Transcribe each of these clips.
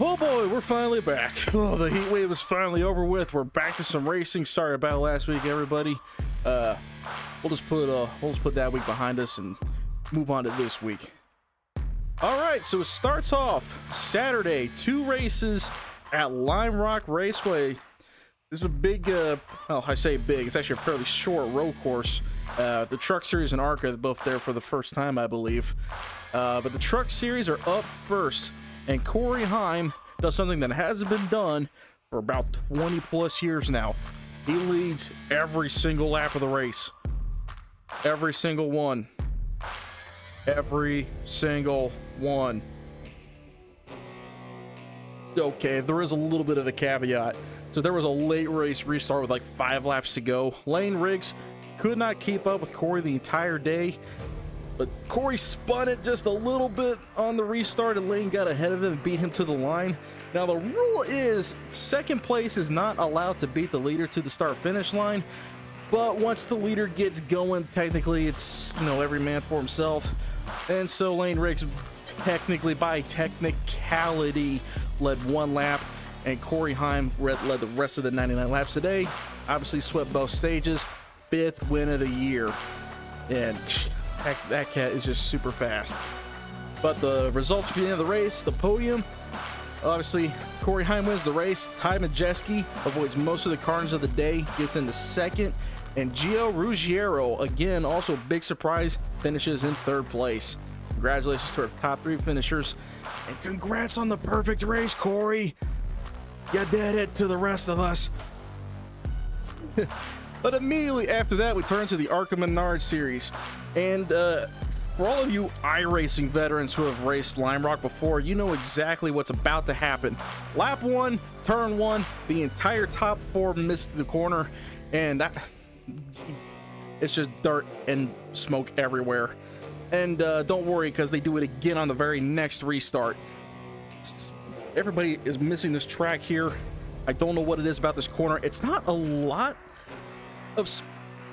Oh boy, we're finally back. Oh, the heat wave is finally over with. We're back to some racing. Sorry about last week, everybody. We'll just put that week behind us and move on to this week. All right, so it starts off Saturday, 2 races at Lime Rock Raceway. This is a big, well, I say big, it's actually a fairly short road course. The Truck Series and ARCA are both there for the first time, I believe. But the Truck Series are up first. And Corey Heim does something that hasn't been done for about 20 plus years now. He leads every single lap of the race. Every single one. Every single one. Okay, there is a little bit of a caveat. So there was a late race restart with like 5 laps to go. Lane Riggs could not keep up with Corey the entire day. But Corey spun it just a little bit on the restart, and Lane got ahead of him and beat him to the line. Now, the rule is second place is not allowed to beat the leader to the start-finish line. But once the leader gets going, technically it's, every man for himself. And so Lane Riggs technically, by technicality, led 1 lap. And Corey Heim led the rest of the 99 laps today. Obviously swept both stages. 5th win of the year. And that cat is just super fast. But the results at the end of the race, the podium, obviously Corey Heim wins the race. Ty Majeski avoids most of the carnage of the day, gets into 2nd, and Gio Ruggiero, again, also a big surprise, finishes in 3rd place. Congratulations to our top 3 finishers, and congrats on the perfect race, Corey. You did it to the rest of us. But immediately after that, we turn to the ARCA Menard Series. And for all of you iRacing veterans who have raced Lime Rock before, you know exactly what's about to happen. Lap 1, turn 1, the entire top 4 missed the corner, and it's just dirt and smoke everywhere. And don't worry, because they do it again on the very next restart. Everybody is missing this track here. I don't know what it is about this corner. It's not a lot of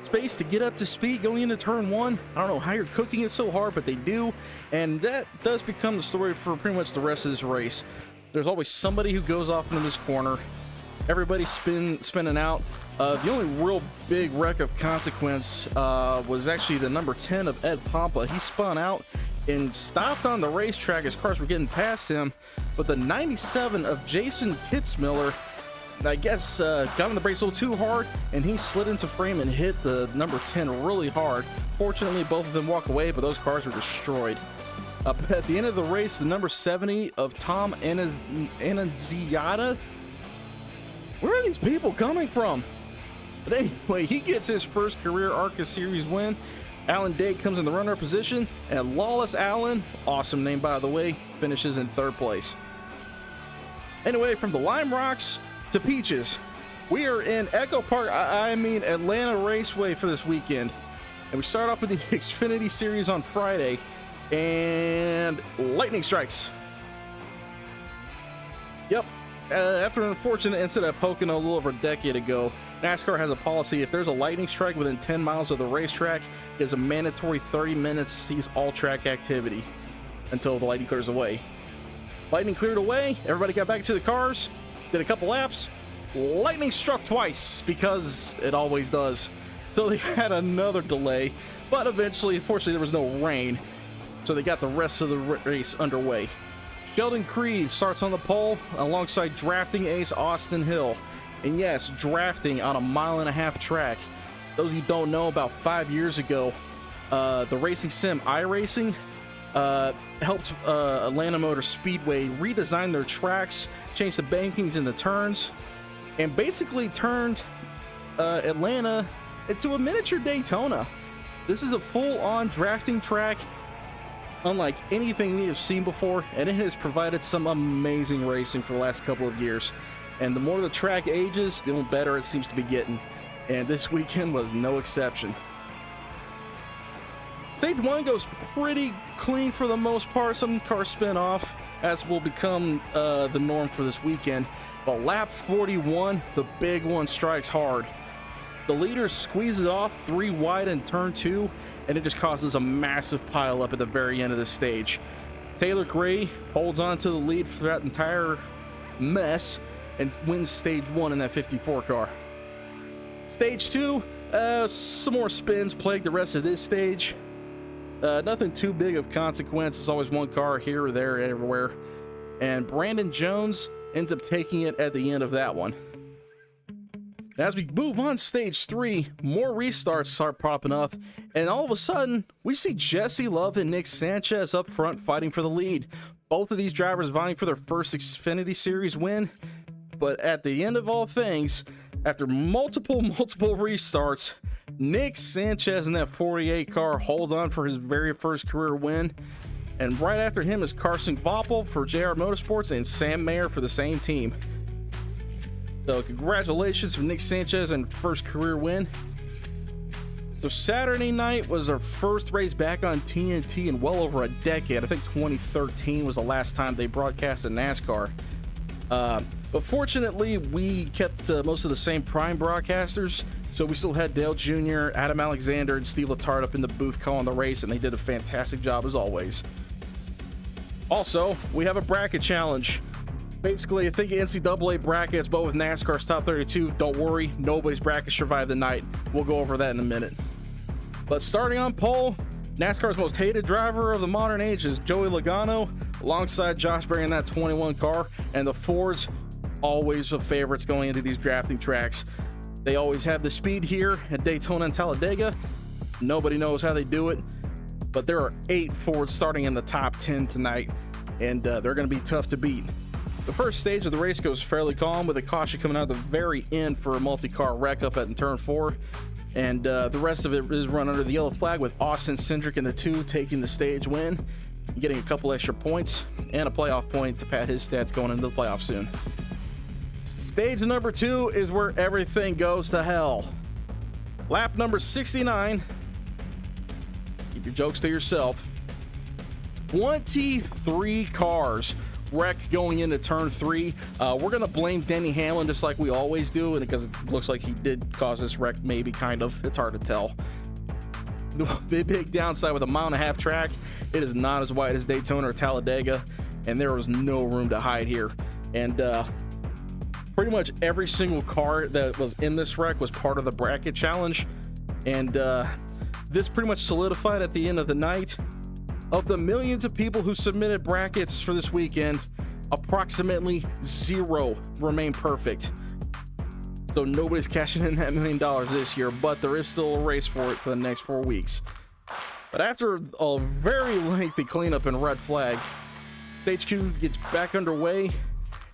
space to get up to speed going into turn 1. I don't know how you're cooking it so hard, but they do, and that does become the story for pretty much the rest of this race. There's always somebody who goes off into this corner. Everybody's spinning out. The only real big wreck of consequence was actually the number 10 of Ed Pompa. He spun out and stopped on the racetrack as cars were getting past him, but the 97 of Jason Kitzmiller, I guess, got on the brakes a little too hard, and he slid into frame and hit the number 10 really hard. Fortunately, both of them walk away, but those cars were destroyed. At the end of the race, the number 70 of Tom Annunziata. Where are these people coming from? But anyway, he gets his first career ARCA Series win. Alan Day comes in the runner position, and Lawless Allen, awesome name by the way, finishes in 3rd place. Anyway, from the Lime Rocks to Peaches, we are in Echo Park, Atlanta Raceway for this weekend. And we start off with the Xfinity Series on Friday, and lightning strikes. Yep, after an unfortunate incident at Pocono a little over a decade ago, NASCAR has a policy: if there's a lightning strike within 10 miles of the racetrack, it's a mandatory 30 minutes cease all track activity until the lightning clears away. Lightning cleared away, everybody got back to the cars, did a couple laps, lightning struck twice, because it always does. So they had another delay, but eventually, unfortunately, there was no rain, so they got the rest of the race underway. Sheldon Creed starts on the pole alongside drafting ace Austin Hill. And yes, drafting on a 1.5 mile track. Those of you who don't know, about 5 years ago, the racing sim iRacing helped Atlanta Motor Speedway redesign their tracks, change the bankings and the turns, and basically turned Atlanta into a miniature Daytona. This is a full-on drafting track, unlike anything we have seen before, and it has provided some amazing racing for the last couple of years. And the more the track ages, the better it seems to be getting. And this weekend was no exception. Stage 1 goes pretty clean for the most part. Some cars spin off, as will become the norm for this weekend. But lap 41, the big one, strikes hard. The leader squeezes off 3 wide in turn 2, and it just causes a massive pile up at the very end of the stage. Taylor Gray holds on to the lead for that entire mess and wins stage 1 in that 54 car. Stage 2, some more spins plagued the rest of this stage. Nothing too big of consequence. It's always one car here or there, everywhere. And Brandon Jones ends up taking it at the end of that one. As we move on to stage 3, more restarts start popping up, and all of a sudden, we see Jesse Love and Nick Sanchez up front fighting for the lead. Both of these drivers vying for their first Xfinity Series win, but at the end of all things, after multiple restarts, Nick Sanchez in that 48 car holds on for his very first career win, and right after him is Carson Voppel for JR Motorsports and Sam Mayer for the same team. So congratulations for Nick Sanchez and first career win. So Saturday night was our first race back on TNT in well over a decade. I think 2013 was the last time they broadcasted NASCAR. But fortunately, we kept most of the same prime broadcasters. So we still had Dale Jr., Adam Alexander, and Steve Letarte up in the booth calling the race, and they did a fantastic job as always. Also, we have a bracket challenge. Basically, I think NCAA brackets, but with NASCAR's top 32, don't worry, nobody's bracket survived the night. We'll go over that in a minute. But starting on pole, NASCAR's most hated driver of the modern age is Joey Logano, alongside Josh Berry in that 21 car, and the Fords, always the favorites going into these drafting tracks. They always have the speed here at Daytona and Talladega. Nobody knows how they do it, but there are 8 Fords starting in the top 10 tonight, and they're going to be tough to beat. The first stage of the race goes fairly calm, with a caution coming out of the very end for a multi-car wreck up at turn 4. And the rest of it is run under the yellow flag, with Austin Cindric in the 2 taking the stage win, getting a couple extra points and a playoff point to pad his stats going into the playoffs soon. Stage number 2 is where everything goes to hell. Lap number 69. Keep your jokes to yourself. 23 cars wreck going into turn 3. We're gonna blame Denny Hamlin just like we always do, and because it looks like he did cause this wreck, maybe, kind of. It's hard to tell. The big downside with a 1.5 mile track, it is not as wide as Daytona or Talladega, and there was no room to hide here. And pretty much every single car that was in this wreck was part of the bracket challenge, and this pretty much solidified at the end of the night. Of the millions of people who submitted brackets for this weekend, approximately 0 remain perfect. So nobody's cashing in that $1 million this year, but there is still a race for it for the next 4 weeks. But after a very lengthy cleanup and red flag, Stage 2 gets back underway,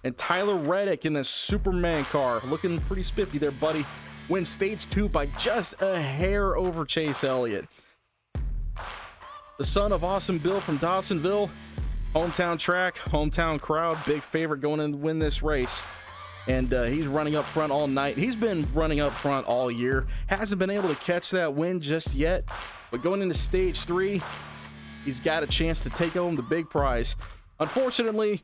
and Tyler Reddick in the Superman car, looking pretty spiffy there, buddy, wins Stage 2 by just a hair over Chase Elliott. The son of Awesome Bill from Dawsonville, hometown track, hometown crowd, big favorite going in to win this race. And he's running up front all night. He's been running up front all year. Hasn't been able to catch that win just yet. But going into Stage 3, he's got a chance to take home the big prize. Unfortunately,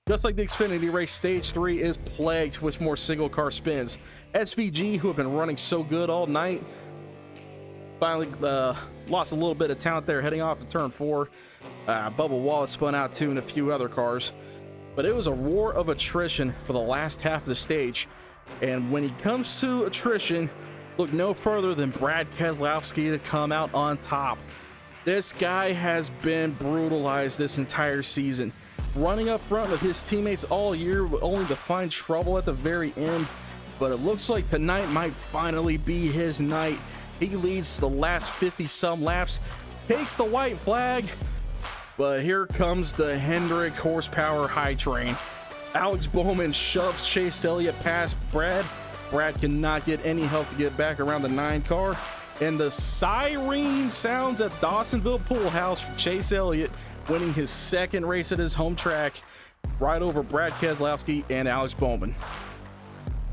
just like the Xfinity race, Stage 3 is plagued with more single car spins. SVG, who have been running so good all night, finally lost a little bit of talent there heading off to turn 4. Bubba Wallace spun out too, and a few other cars. But it was a war of attrition for the last half of the stage. And when it comes to attrition, look no further than Brad Keselowski to come out on top. This guy has been brutalized this entire season, running up front with his teammates all year, only to find trouble at the very end. But it looks like tonight might finally be his night. He leads the last 50-some laps, takes the white flag, but here comes the Hendrick horsepower high train. Alex Bowman shoves Chase Elliott past Brad. Brad cannot get any help to get back around the 9 car, and the siren sounds at Dawsonville Pool House for Chase Elliott, winning his 2nd race at his home track, right over Brad Keselowski and Alex Bowman.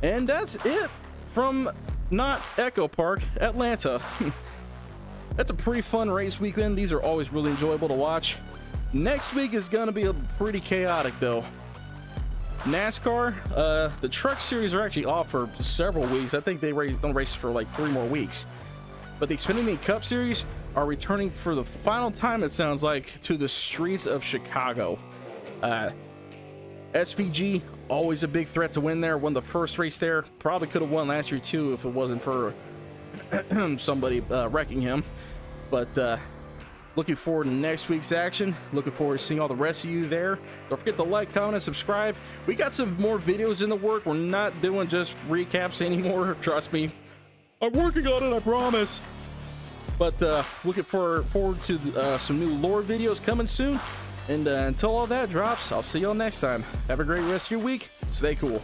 And that's it from not Echo Park, Atlanta. That's a pretty fun race weekend. These are always really enjoyable to watch. Next week is going to be pretty chaotic though. NASCAR, the Truck Series are actually off for several weeks. I think they don't race for like 3 more weeks. But the Xfinity Cup Series are returning for the final time, it sounds like, to the streets of Chicago. SVG, always a big threat to win there. Won the first race there. Probably could have won last year too if it wasn't for somebody wrecking him. But looking forward to next week's action. Looking forward to seeing all the rest of you there. Don't forget to like, comment, and subscribe. We got some more videos in the work. We're not doing just recaps anymore. Trust me. I'm working on it, I promise. But looking forward to some new lore videos coming soon. And until all that drops, I'll see y'all next time. Have a great rest of your week. Stay cool.